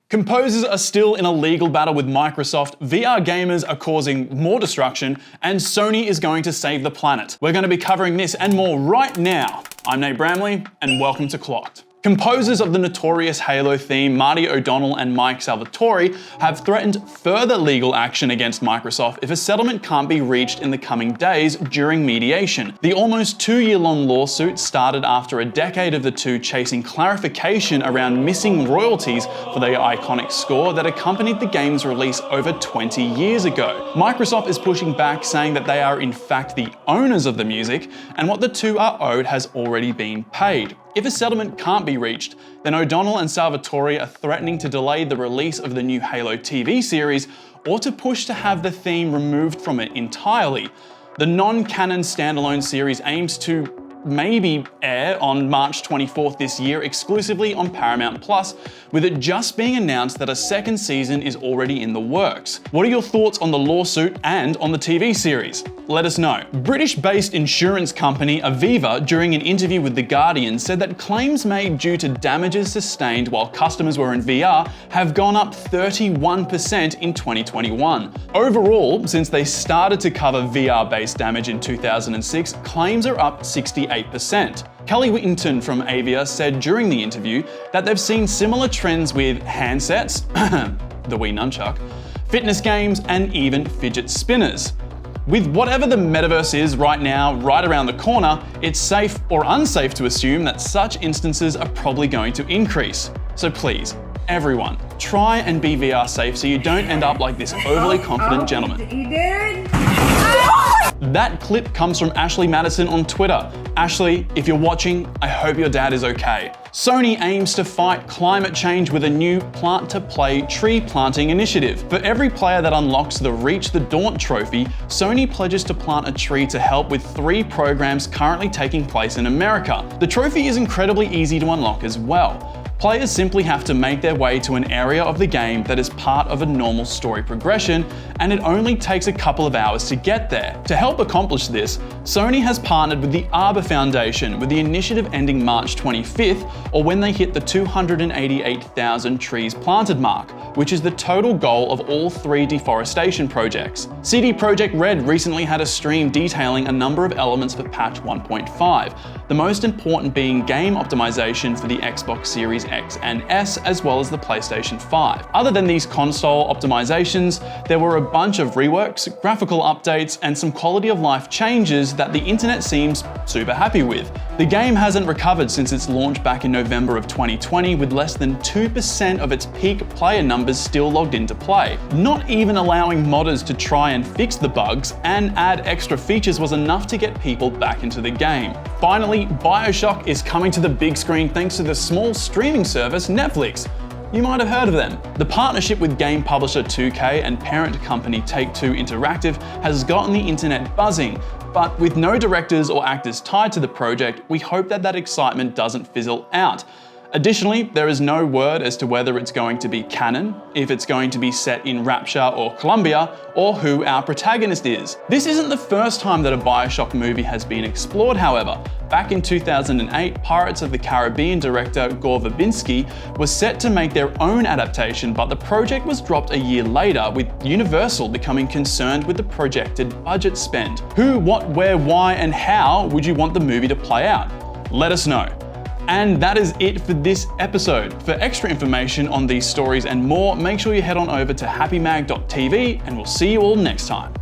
Composers are still in a legal battle with Microsoft, VR gamers are causing more destruction, and Sony is going to save the planet. We're going to be covering this and more right now. I'm Nate Bramley, and welcome to Clocked. Composers of the notorious Halo theme, Marty O'Donnell and Mike Salvatore, have threatened further legal action against Microsoft if a settlement can't be reached in the coming days during mediation. The almost 2-year-long lawsuit started after a decade of the two chasing clarification around missing royalties for the iconic score that accompanied the game's release over 20 years ago. Microsoft is pushing back, saying that they are in fact the owners of the music, and what the two are owed has already been paid. If a settlement can't be reached, then O'Donnell and Salvatore are threatening to delay the release of the new Halo TV series or to push to have the theme removed from it entirely. The non-canon standalone series aims to maybe air on March 24th this year exclusively on Paramount+, with it just being announced that a second season is already in the works. What are your thoughts on the lawsuit and on the TV series? Let us know. British-based insurance company Aviva, during an interview with The Guardian, said that claims made due to damages sustained while customers were in VR have gone up 31% in 2021. Overall, since they started to cover VR-based damage in 2006, claims are up 68%. Kelly Whittington from Aviva said during the interview that they've seen similar trends with handsets, the Wii Nunchuck, fitness games, and even fidget spinners. With whatever the metaverse is right now, right around the corner, it's safe or unsafe to assume that such instances are probably going to increase. So please, everyone, try and be VR safe so you don't end up like this overly confident gentleman. You did? That clip comes from Ashley Madison on Twitter. Ashley, if you're watching, I hope your dad is okay. Sony aims to fight climate change with a new plant-to-play tree planting initiative. For every player that unlocks the Reach the Daunt trophy, Sony pledges to plant a tree to help with 3 programs currently taking place in America. The trophy is incredibly easy to unlock as well. Players simply have to make their way to an area of the game that is part of a normal story progression, and it only takes a couple of hours to get there. To help accomplish this, Sony has partnered with the Arbor Foundation, with the initiative ending March 25th, or when they hit the 288,000 trees planted mark, which is the total goal of all 3 deforestation projects. CD Projekt Red recently had a stream detailing a number of elements for patch 1.5, the most important being game optimization for the Xbox Series X and S, as well as the PlayStation 5. Other than these console optimizations, there were a bunch of reworks, graphical updates, and some quality of life changes that the internet seems super happy with. The game hasn't recovered since its launch back in November of 2020, with less than 2% of its peak player numbers still logged into play. Not even allowing modders to try and fix the bugs and add extra features was enough to get people back into the game. Finally, Bioshock is coming to the big screen thanks to the small streaming service Netflix. You might have heard of them. The partnership with game publisher 2K and parent company Take-Two Interactive has gotten the internet buzzing, but with no directors or actors tied to the project, we hope that excitement doesn't fizzle out. Additionally, there is no word as to whether it's going to be canon, if it's going to be set in Rapture or Columbia, or who our protagonist is. This isn't the first time that a Bioshock movie has been explored, however. Back in 2008, Pirates of the Caribbean director Gore Verbinski was set to make their own adaptation, but the project was dropped a year later, with Universal becoming concerned with the projected budget spend. Who, what, where, why, and how would you want the movie to play out? Let us know. And that is it for this episode. For extra information on these stories and more, make sure you head on over to happymag.tv, and we'll see you all next time.